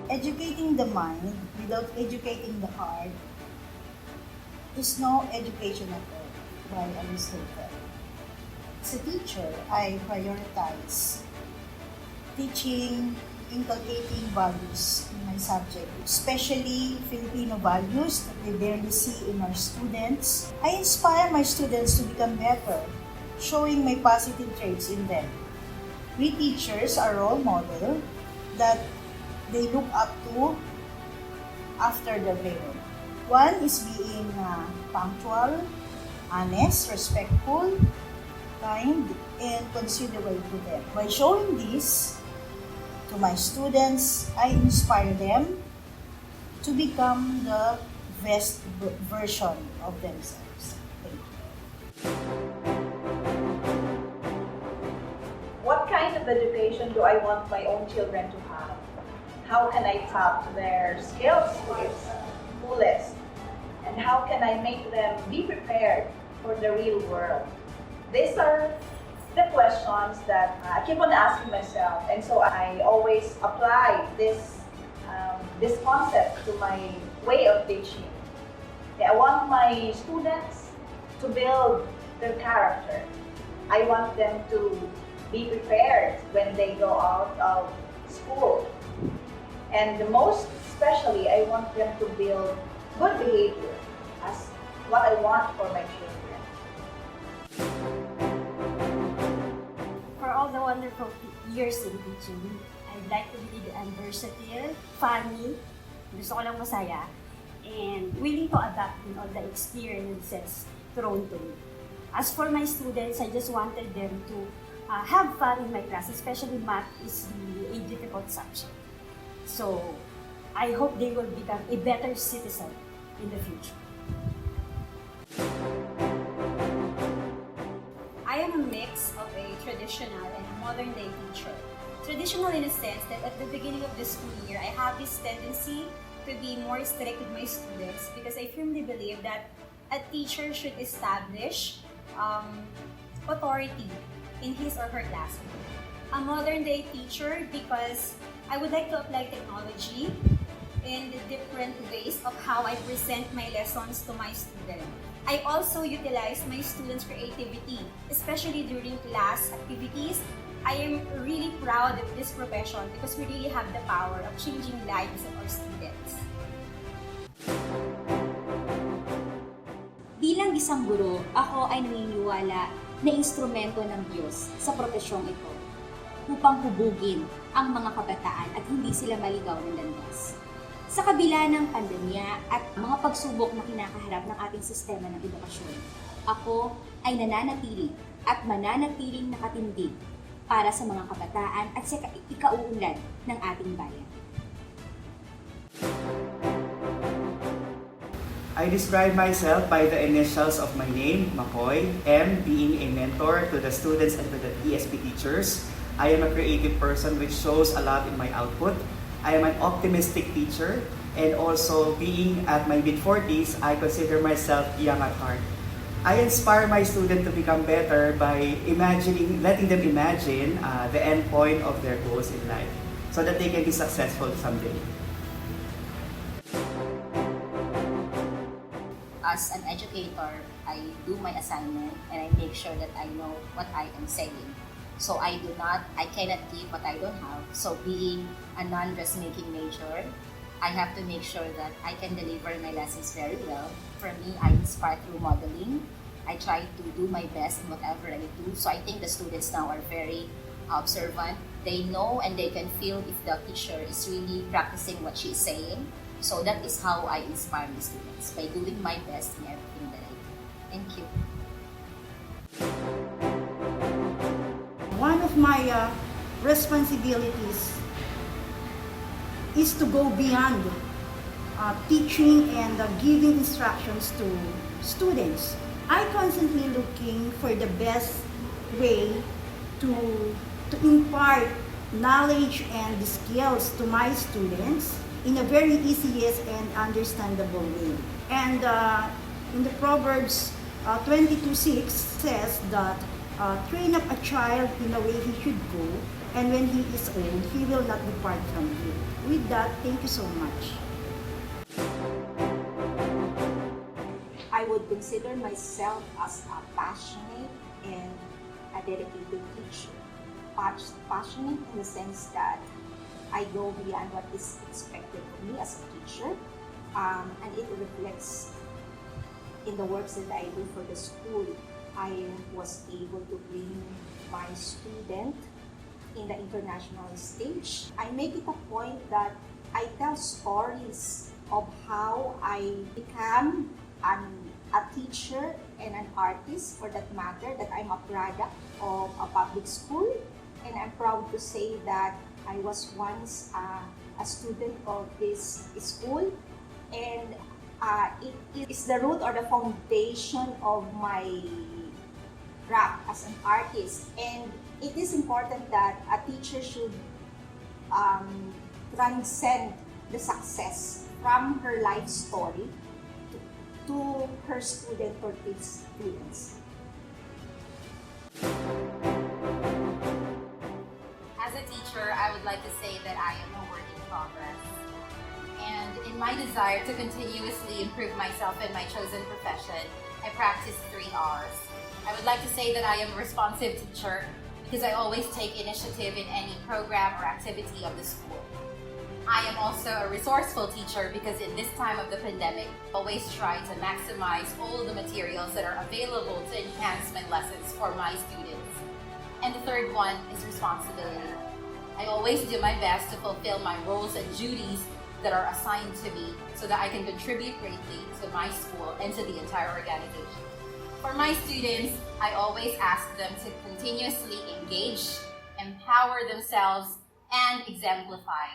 Educating the mind without educating the heart is no education at all, by Aristotle. As a teacher, I prioritize teaching, inculcating values in my subject, especially Filipino values that they barely see in our students. I inspire my students to become better, showing my positive traits in them. We teachers are role model that they look up to after their parent. One is being punctual, honest, respectful, kind, and considerate to them. By showing this to my students, I inspire them to become the best version of themselves. Thank you. What kind of education do I want my own children to have? How can I tap their skills to its fullest? And how can I make them be prepared for the real world? These are the questions that I keep on asking myself, and so I always apply this concept to my way of teaching. I want my students to build their character. I want them to be prepared when they go out of school. And the most especially, I want them to build good behavior as what I want for my children. For all the wonderful years in teaching, I'd like to believe I'm versatile, funny, gusto ko lang masaya, and willing to adapt in all the experiences thrown to me. As for my students, I just wanted them to have fun in my class, especially math is really a difficult subject. So, I hope they will become a better citizen in the future. I am a mix of a traditional and a modern day teacher. Traditional in a sense that at the beginning of the school year, I have this tendency to be more strict with my students because I firmly believe that a teacher should establish authority in his or her classroom. A modern day teacher because I would like to apply technology in the different ways of how I present my lessons to my students. I also utilize my students' creativity, especially during class activities. I am really proud of this profession because we really have the power of changing lives of our students. Bilang isang guro, ako ay naniniwala na instrumento ng Diyos sa profesyong ito upang hubugin ang mga kabataan at hindi sila maligaw ng landas. Sa kabila ng pandemya at mga pagsubok na kinakaharap ng ating sistema ng edukasyon, ako ay nananatili at mananatiling nakatindig para sa mga kabataan at sa ikauunlad ng ating bayan. I describe myself by the initials of my name, Makoy, M being a mentor to the students and to the ESP teachers. I am a creative person which shows a lot in my output. I am an optimistic teacher, and also being at my mid-40s, I consider myself young at heart. I inspire my students to become better by letting them imagine the end point of their goals in life so that they can be successful someday. As an educator, I do my assignment and I make sure that I know what I am saying. So I cannot give what I don't have. So being a non-dressmaking major, I have to make sure that I can deliver my lessons very well. For me, I inspire through modeling. I try to do my best in whatever I do. So I think the students now are very observant. They know and they can feel if the teacher is really practicing what she is saying. So that is how I inspire my students, by doing my best in everything that I do. Thank you. One of my responsibilities is to go beyond teaching and giving instructions to students. I constantly looking for the best way to impart knowledge and skills to my students in a very easiest and understandable way. And in the Proverbs 22:6 says that train up a child in the way he should go, and when he is old, he will not depart from you. With that, thank you so much. I would consider myself as a passionate and a dedicated teacher. Passionate in the sense that I go beyond what is expected of me as a teacher, and it reflects in the works that I do for the school. I was able to bring my student in the international stage. I make it a point that I tell stories of how I become a teacher and an artist, for that matter, that I'm a product of a public school. And I'm proud to say that I was once a student of this school, and it is the root or the foundation of my craft as an artist. And it is important that a teacher should transcend the success from her life story to her student or its students. As a teacher, I would like to say that I am a work in progress. And in my desire to continuously improve myself in my chosen profession, I practice 3 R's. I would like to say that I am a responsive teacher because I always take initiative in any program or activity of the school. I am also a resourceful teacher because in this time of the pandemic, I always try to maximize all the materials that are available to enhance my lessons for my students. And the third one is responsibility. I always do my best to fulfill my roles and duties that are assigned to me so that I can contribute greatly to my school and to the entire organization. For my students, I always ask them to continuously engage, empower themselves, and exemplify.